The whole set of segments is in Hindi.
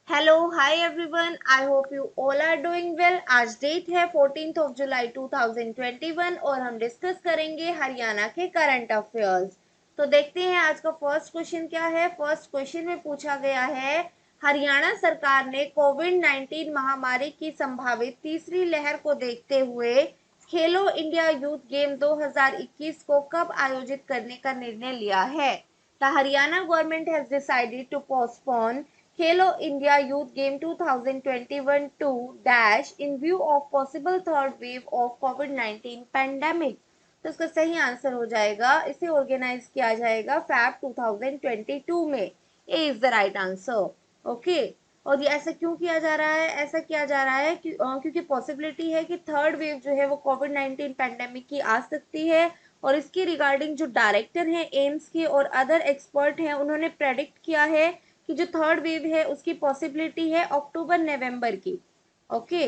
Hello hi everyone, I hope you all are doing well. आज डेट है 14th ऑफ जुलाई 2021 और हम डिस्कस करेंगे हरियाणा के करंट अफेयर्स। तो देखते हैं आज का फर्स्ट क्वेश्चन क्या है। फर्स्ट क्वेश्चन में पूछा गया है, हरियाणा सरकार ने कोविड 19 महामारी की संभावित तीसरी लहर को देखते हुए खेलो इंडिया यूथ गेम 2021 को कब आयोजित करने का निर्णय लिया है। The Haryana government has decided to postpone Khelo India Youth Game 2021 to dash in view of possible third wave of COVID-19 pandemic। तो इसका सही आंसर हो जाएगा, इसे ऑर्गेनाइज किया जाएगा फैब 2022 में। A is the right answer. Okay, और ये ऐसा क्यों किया जा रहा है? ऐसा किया जा रहा है क्योंकि पॉसिबिलिटी है कि थर्ड वेव जो है वो कोविड 19 पैंडेमिक की आ सकती है। और इसके रिगार्डिंग जो डायरेक्टर हैं एम्स के और अदर एक्सपर्ट हैं, उन्होंने प्रेडिक्ट किया है कि जो थर्ड वेव है उसकी पॉसिबिलिटी है अक्टूबर नवंबर की। ओके,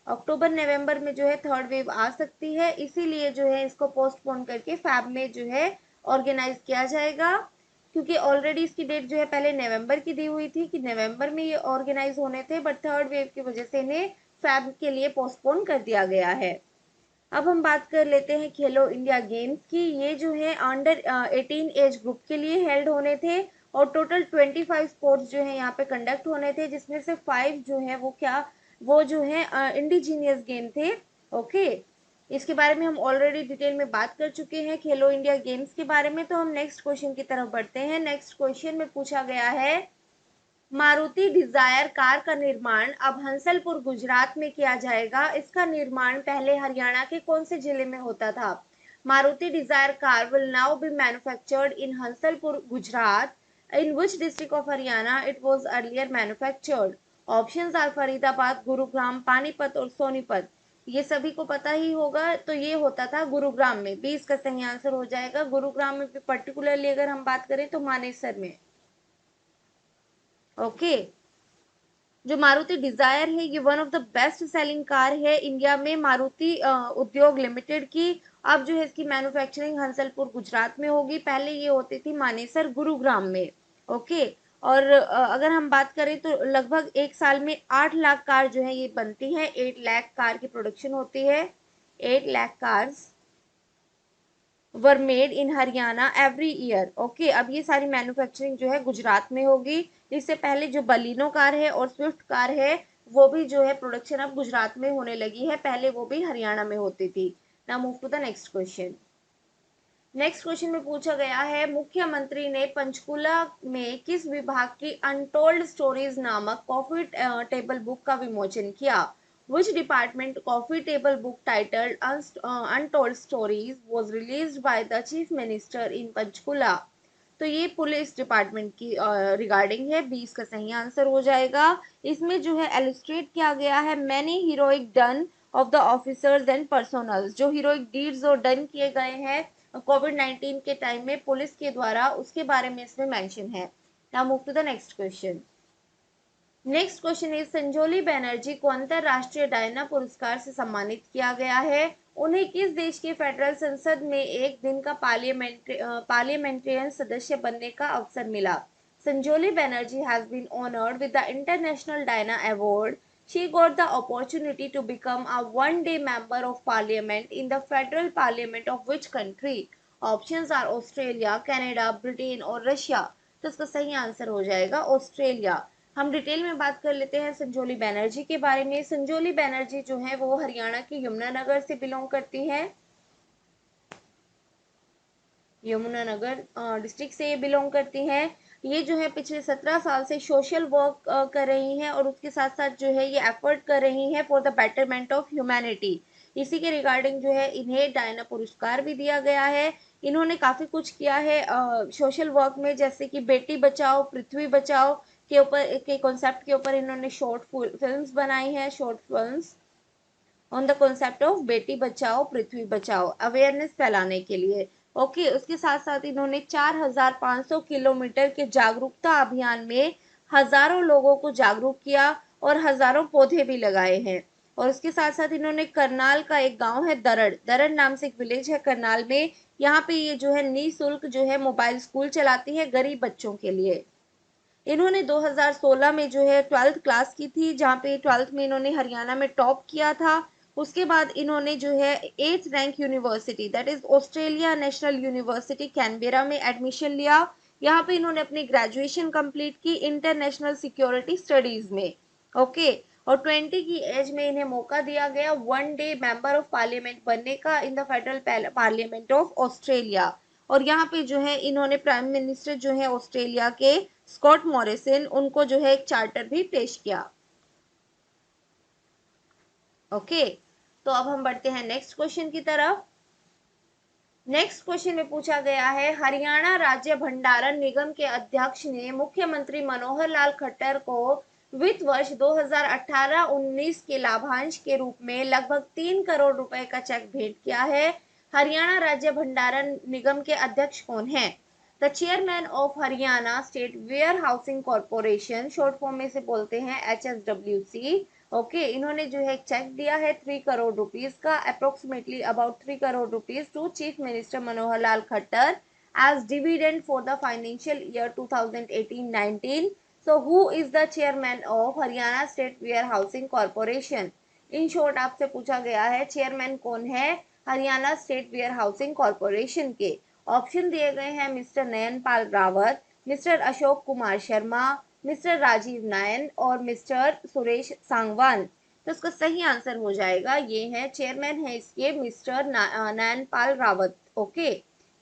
अक्टूबर नवंबर में जो है थर्ड वेव आ सकती है, इसीलिए जो है इसको पोस्टपोन करके फैब में जो है ऑर्गेनाइज किया जाएगा। क्योंकि ऑलरेडी इसकी डेट जो है पहले नवंबर की दी हुई थी कि नवंबर में ये ऑर्गेनाइज होने थे, बट थर्ड वेव की वजह से इन्हें फैब के लिए पोस्टपोन कर दिया गया है। अब हम बात कर लेते हैं खेलो इंडिया गेम्स की। ये जो है अंडर 18 एज ग्रुप के लिए हेल्ड होने थे और टोटल 25 स्पोर्ट्स जो है यहाँ पे कंडक्ट होने थे, जिसमें से 5 जो है वो जो है इंडिजीनियस गेम थे। ओके, इसके बारे में हम ऑलरेडी डिटेल में बात कर चुके हैं खेलो इंडिया गेम्स के बारे में। तो हम नेक्स्ट क्वेश्चन की तरफ बढ़ते हैं। नेक्स्ट क्वेश्चन में पूछा गया है, मारुति डिजायर कार का निर्माण अब हंसलपुर गुजरात में किया जाएगा। इसका निर्माण पहले हरियाणा के कौन से जिले में होता था? Maruti Dzire car will now be manufactured in Hansalpur Gujarat. In which district of Haryana it was earlier manufactured? Options are Faridabad, Gurugram, Panipat और सोनीपत। ये सभी को पता ही होगा, तो ये होता था गुरुग्राम में। बी इसका सही आंसर हो जाएगा। गुरुग्राम में पर्टिकुलरली अगर हम बात करें तो मानेसर में। ओके, जो मारुति डिजायर है ये one of the best selling car है इंडिया में, मारुति उद्योग लिमिटेड की। अब जो है इसकी मैन्युफैक्चरिंग हंसलपुर गुजरात में होगी, पहले ये होती थी मानेसर गुरुग्राम में। ओके, और अगर हम बात करें तो लगभग एक साल में 8 लाख कार जो है ये बनती है। 8 लाख कार की प्रोडक्शन होती है। 8 lakh cars were made in Haryana every year. Okay, अब ये सारी मैन्युफैक्चरिंग जो है गुजरात में होगी। इससे पहले जो बलिनो कार है और स्विफ्ट कार है वो भी जो है प्रोडक्शन अब गुजरात में होने लगी है, पहले वो भी हरियाणा में होती थी। Now move to the next question. Next question में पूछा गया है, मुख्यमंत्री ने पंचकुला में किस विभाग की अनटोल्ड स्टोरीज नामक कॉफी टेबल बुक का विमोचन किया? Which department coffee table book titled Untold Stories was released by the Chief Minister in Panchkula? तो ये पुलिस डिपार्टमेंट की रिगार्डिंग है। 20 का सही आंसर हो जाएगा। इसमें जो है एलिस्ट्रेट किया गया है many heroic done of the officers and personnels, जो हीरोइक डीड्स और डन किए गए हैं कोविड 19 के टाइम में पुलिस के द्वारा, उसके बारे में इसमें मेंशन है। Now move to the next question. Next question is, Sanjoli Banerjee को अंतरराष्ट्रीय डायना पुरस्कार से सम्मानित किया गया है। उन्हें किस देश की फेडरल संसद में एक दिन का पार्लियामेंट्रियन सदस्य बनने का अवसर मिला? Sanjoli Banerjee has been honoured with the international Diana award. She got the opportunity to become a one-day member of parliament in the federal parliament of which country? Options are Australia, Canada, Britain और रशिया। तो इसका सही आंसर हो जाएगा ऑस्ट्रेलिया। हम डिटेल में बात कर लेते हैं संजोली बैनर्जी के बारे में। संजोली बैनर्जी जो है वो हरियाणा की यमुनानगर से बिलोंग करती है। यमुनानगर डिस्ट्रिक्ट से ये बिलोंग करती हैं। ये जो है पिछले 17 साल से सोशल वर्क कर रही हैं और उसके साथ साथ जो है ये एफर्ट कर रही हैं for the betterment of humanity. इसी के रिगार्डिंग जो है इन्हें डायना पुरस्कार भी दिया गया है। इन्होंने काफ़ी कुछ किया है सोशल वर्क में, जैसे कि बेटी बचाओ पृथ्वी बचाओ के ऊपर के कॉन्सेप्ट के ऊपर इन्होंने शॉर्ट फिल्म्स बनाई हैं, short films on the concept of Beti Bachao पृथ्वी बचाओ, अवेयरनेस फैलाने के लिए। ओके, उसके साथ साथ इन्होंने 4500 किलोमीटर के जागरूकता अभियान में हजारों लोगों को जागरूक किया और हजारों पौधे भी लगाए हैं। और उसके साथ साथ इन्होंने करनाल का एक गांव है दरड़, दरड़ नाम से एक विलेज है करनाल में, यहाँ पे ये जो है निःशुल्क जो है मोबाइल स्कूल चलाती है गरीब बच्चों के लिए। इन्होंने 2016 में जो है 12th क्लास की थी, जहाँ पे 12th में इन्होंने हरियाणा में टॉप किया था। उसके बाद इन्होंने जो है 8th rank university that is Australia national university Canberra में एडमिशन लिया। यहाँ पे इन्होंने अपनी ग्रेजुएशन कंप्लीट की इंटरनेशनल सिक्योरिटी स्टडीज में। ओके, और 20 की एज में इन्हें मौका दिया गया 1 डे मेंबर ऑफ पार्लियामेंट बनने का in the federal parliament of Australia. और यहाँ पे जो है इन्होंने प्राइम मिनिस्टर जो है ऑस्ट्रेलिया के स्कॉट मॉरिसन उनको जो है एक चार्टर भी पेश किया। ओके, तो अब हम बढ़ते हैं नेक्स्ट क्वेश्चन की तरफ। नेक्स्ट क्वेश्चन में पूछा गया है, हरियाणा राज्य भंडारण निगम के अध्यक्ष ने मुख्यमंत्री मनोहर लाल खट्टर को वित्त वर्ष 2018-19 के लाभांश के रूप में लगभग 3 करोड़ रुपए का चेक भेंट किया है। हरियाणा राज्य भंडारण निगम के अध्यक्ष कौन है? The chairman of Haryana state warehousing corporation, short form में से बोलते हैं HSWC। ओके, इन्होंने जो है एक चेक दिया है 3 करोड़ रुपीस का, approximately about 3 crore rupees to chief minister Manohar Lal Khattar as dividend for the financial year 2018-19. So who is the chairman of Haryana State Warehousing Corporation? In short आपसे पूछा गया है चेयरमैन कौन है Haryana state warehousing corporation के। ऑप्शन दिए गए हैं mister Nayan Pal Rawat, mister Ashok Kumar Sharma, mister Rajiv Nayan और मिस्टर सुरेश सांगवान। तो इसका सही आंसर हो जाएगा, ये है चेयरमैन है इसके mister Nayan Pal Rawat. Okay,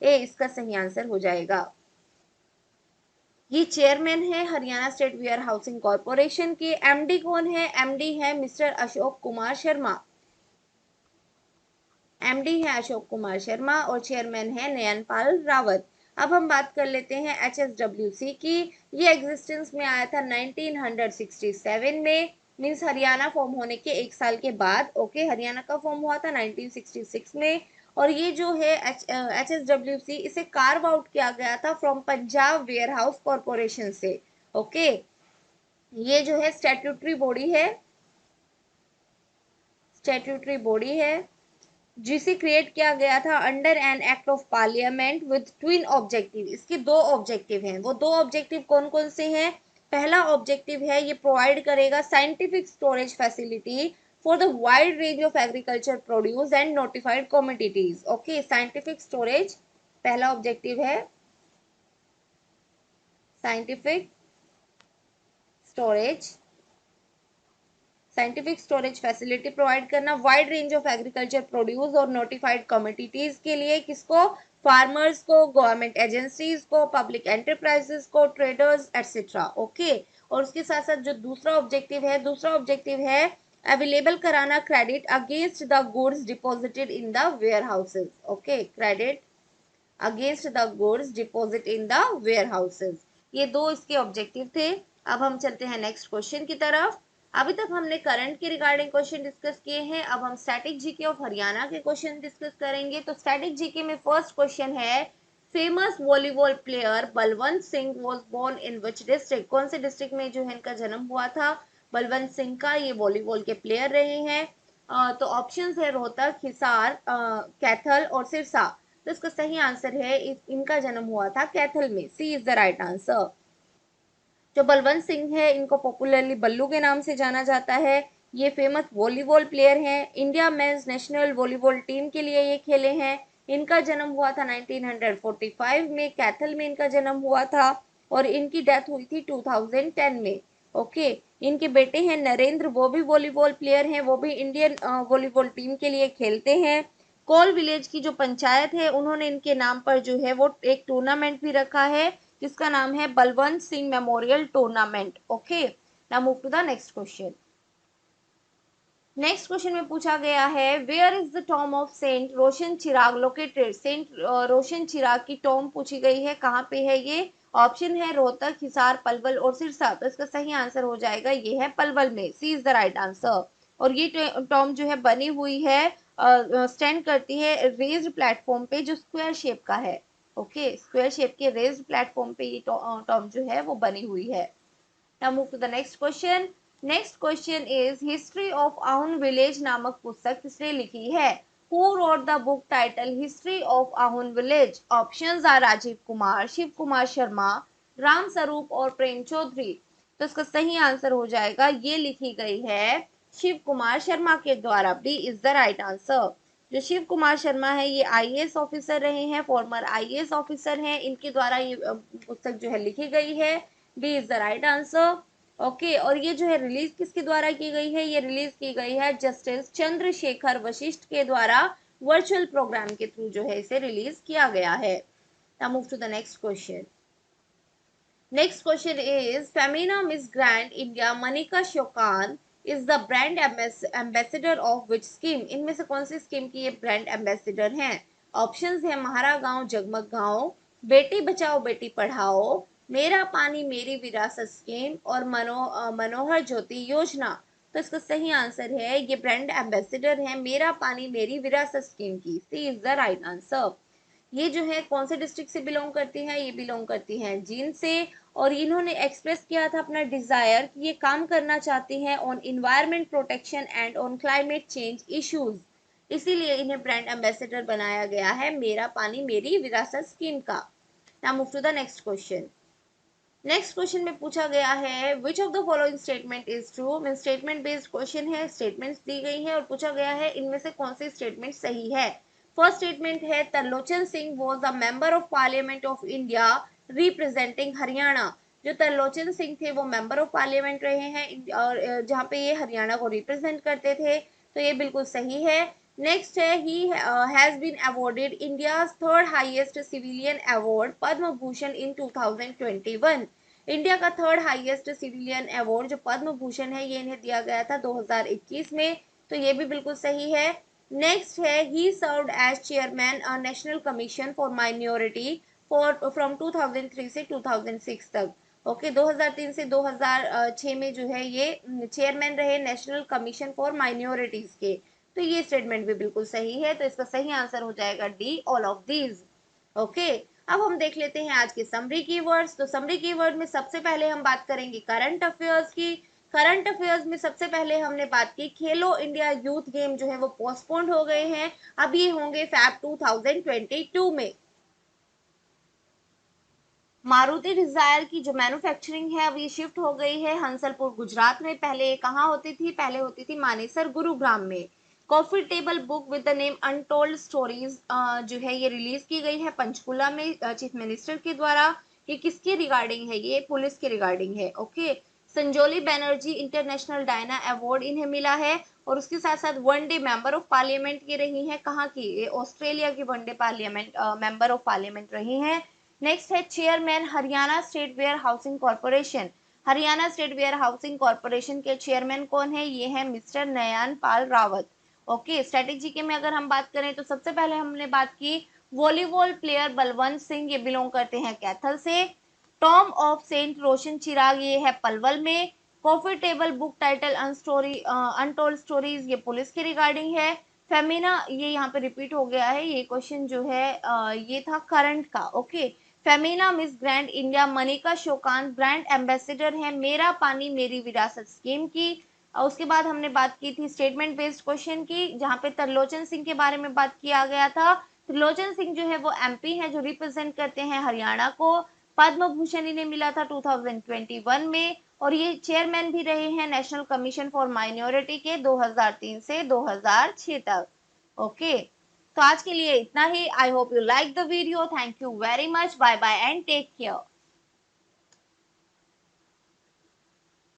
A इसका सही आंसर हो जाएगा। ये चेयरमैन है Haryana state warehousing corporation के। एमडी कौन है? एमडी है मिस्टर अशोक कुमार शर्मा। एमडी है अशोक कुमार शर्मा और चेयरमैन है नयनपाल रावत। अब हम बात कर लेते हैं HSWC की। ये एग्जिस्टेंस में आया था 1967 में, मीन्स हरियाणा फॉर्म होने के 1 साल के बाद। ओके, हरियाणा का फॉर्म हुआ था 1966 में। और ये जो है HSWC इसे कार्व आउट किया गया था from Punjab warehouse corporation से। ओके, ये जो है स्टैट्यूटरी बॉडी है, स्टैट्यूटरी बॉडी है जिसे क्रिएट किया गया था under an act of parliament with twin objective. इसके 2 ऑब्जेक्टिव हैं। वो 2 ऑब्जेक्टिव कौन कौन से हैं? पहला ऑब्जेक्टिव है ये प्रोवाइड करेगा scientific storage facility for the wide range of agriculture produce and notified commodities. Okay, scientific storage पहला ऑब्जेक्टिव है, scientific storage, scientific storage facility provide करना wide range of agriculture produce और नोटिफाइड कमोडिटीज के लिए। किसको? फार्मर्स को, गवर्नमेंट एजेंसीज को, पब्लिक एंटरप्राइजेस को, ट्रेडर्स एटसेट्रा। ओके, और उसके साथ साथ जो दूसरा ऑब्जेक्टिव है अवेलेबल कराना credit against the goods deposited in the warehouses. Okay, credit against the goods deposit in the warehouses. ये 2 इसके ऑब्जेक्टिव थे। अब हम चलते हैं नेक्स्ट क्वेश्चन की तरफ। अभी तक हमने करंट के रिगार्डिंग क्वेश्चन डिस्कस किए हैं, अब हम स्टैटिक जीके ऑफ हरियाणा के क्वेश्चन डिस्कस करेंगे। तो स्टैटिक जीके में फर्स्ट क्वेश्चन है, famous volleyball player Balwant Singh was born in which district? कौन से डिस्ट्रिक्ट में जो है इनका जन्म हुआ था? बलवंत सिंह का ये वॉलीबॉल के प्लेयर रहे हैं। तो ऑप्शंस है रोहतक, हिसार, कैथल और सिरसा। तो इसका सही आंसर है इनका जन्म हुआ था कैथल में। सी इज द राइट आंसर। जो बलवंत सिंह है इनको पॉपुलरली बल्लू के नाम से जाना जाता है। ये फेमस वॉलीबॉल प्लेयर हैं, India mains national volleyball team के लिए ये खेले हैं। इनका जन्म हुआ था 1945 में, कैथल में इनका जन्म हुआ था और इनकी डेथ हुई थी 2010 में। ओके, इनके बेटे हैं नरेंद्र, वो भी वॉलीबॉल प्लेयर हैं, वो भी इंडियन वॉलीबॉल टीम के लिए खेलते हैं। कोल विलेज की जो पंचायत है उन्होंने इनके नाम पर जो है वो एक टूर्नामेंट भी रखा है जिसका नाम है Balwant Singh memorial tournament. Okay, now move to the next question. Next question में पूछा गया है, where is the tomb of saint Roshan Chirag located? Saint Roshan Chirag की टॉम पूछी गई है, कहाँ पे है ये? ऑप्शन है रोहतक, हिसार, पलवल और सिरसा। तो इसका सही आंसर हो जाएगा, ये है पलवल में। सी इज द राइट आंसर। और ये टॉम जो है बनी हुई है, स्टैंड करती है रेज्ड प्लेटफॉर्म पे जो स्क्वायर शेप का है। ओके, स्क्वायर शेप के रेज्ड प्लेटफॉर्म पे ये टॉम जो है वो बनी हुई है। Now move to the next question. Next question is, history of Aahun village नामक पुस्तक किसने लिखी है? Who wrote the book title history of Aahun village? Options are Rajiv Kumar, Shiv Kumar Sharma, Ram Swaroop और प्रेम चौधरी। तो इसका सही आंसर हो जाएगा, ये लिखी गई है शिव कुमार शर्मा के द्वारा। B is the right answer. जो शिव कुमार शर्मा है ये आईएएस ऑफिसर रहे हैं, फॉर्मर आईएएस ऑफिसर हैं, इनके द्वारा ये पुस्तक जो है लिखी गई है। B is the right answer. Okay, और ये जो है रिलीज किसके द्वारा की गई है? ये रिलीज की गई है जस्टिस चंद्रशेखर वशिष्ठ के द्वारा वर्चुअल प्रोग्राम के थ्रू जो है इसे रिलीज किया गया है। Now move to the next question. Next question is Femina Miss Grand India Manika Shokan is the brand ambassador of which scheme? इनमें से कौन सी स्कीम की ये ब्रांड एम्बेसडर हैं? ऑप्शंस है महारा गांव जगमग गांव, बेटी बचाओ बेटी पढ़ाओ, मेरा पानी मेरी विरासत स्कीम और मनोहर ज्योति योजना। तो इसका सही आंसर है ये ब्रांड एम्बेसडर है मेरा पानी मेरी विरासत स्कीम की। सी इज द राइट आंसर। ये जो है कौन से डिस्ट्रिक्ट से बिलोंग करती हैं? ये बिलोंग करती हैं जींद से, और इन्होंने एक्सप्रेस किया था अपना डिजायर कि ये काम करना चाहती हैं on environment protection and on climate change issues, इसीलिए इन्हें ब्रांड एम्बेसडर बनाया गया है मेरा पानी मेरी विरासत स्कीम का। Now move to the next question. Next question में पूछा गया है which of the following statement is true. Mean statement based question है, स्टेटमेंट्स दी गई है और पूछा गया है इनमें से कौन सी स्टेटमेंट सही है। फर्स्ट स्टेटमेंट है Tarlochan Singh was a member of parliament of India representing Haryana. जो तरलोचन सिंह थे वो मेंबर ऑफ पार्लियामेंट रहे हैं और जहाँ पे ये हरियाणा को रिप्रेजेंट करते थे, तो ये बिल्कुल सही है। नेक्स्ट है he has been awarded India's third highest civilian award Padma Bhushan in 2021। India का थर्ड हाईएस्ट सिविलियन अवार्ड जो पद्म भूषण है ये इन्हें दिया गया था 2021 में, तो ये भी बिल्कुल सही है। नेक्स्ट है he served as chairman a national commission for minority for from 2003 से 2006 तक। ओके 2003 से 2006 में जो है ये चेयरमैन रहे नेशनल कमीशन फॉर माइनॉरिटीज के, तो ये स्टेटमेंट भी बिल्कुल सही है। तो इसका सही आंसर हो जाएगा D all of these. Okay, अब हम देख लेते हैं आज के समरी कीवर्ड्स। तो समरी कीवर्ड में सबसे पहले हम बात करेंगे करंट अफेयर्स की। करंट अफेयर्स में सबसे पहले हमने बात की खेलो इंडिया यूथ गेम जो है वो पोस्टपोन्ड हो गए हैं, अब ये होंगे फैब 2022 में। मारुति डिजायर की जो मैन्युफैक्चरिंग है अब ये शिफ्ट हो गई है हंसलपुर गुजरात में। पहले ये कहाँ होती थी? पहले होती थी मानेसर गुरुग्राम में। Coffee table book with the name untold stories जो है ये रिलीज की गई है पंचकुला में चीफ मिनिस्टर के द्वारा। ये किसके रिगार्डिंग है? ये पुलिस के रिगार्डिंग है। Okay, Sanjoli Banerjee international Diana award इन्हें मिला है, और उसके साथ साथ वनडे मेंबर ऑफ पार्लियामेंट की रही हैं। कहाँ की? ये ऑस्ट्रेलिया की वनडे पार्लियामेंट मेंबर ऑफ पार्लियामेंट रही हैं। नेक्स्ट है chairman Haryana state warehousing corporation. Haryana state warehousing corporation के चेयरमैन कौन है? ये है mister Nayan Pal Rawat. Okay, strategy के में अगर हम बात करें तो सबसे पहले हमने बात की वॉलीबॉल प्लेयर बलवंत सिंह, ये बिलोंग करते हैं कैथल से। टॉम ऑफ सेंट रोशन चिराग ये है पलवल में। Coffee table book title untold stories ये पुलिस के रिगार्डिंग है। फेमिना ये यहाँ पे रिपीट हो गया है, ये क्वेश्चन जो है ये था करंट का। Okay, Femina Miss Grand India Manika Sheokand brand ambassador है मेरा पानी मेरी विरासत स्कीम की। उसके बाद हमने बात की थी स्टेटमेंट बेस्ड क्वेश्चन की, जहाँ पे तरलोचन सिंह के बारे में बात किया गया था। त्रिलोचन सिंह जो है वो एमपी है जो रिप्रेजेंट करते हैं हरियाणा को। पद्म भूषण इन्हें मिला था 2021 में, और ये चेयरमैन भी रहे हैं नेशनल कमीशन फॉर माइनॉरिटी के 2003 से 2006 तक। ओके, तो आज के लिए इतना ही। I hope you like the video. Thank you very much. Bye bye and take care.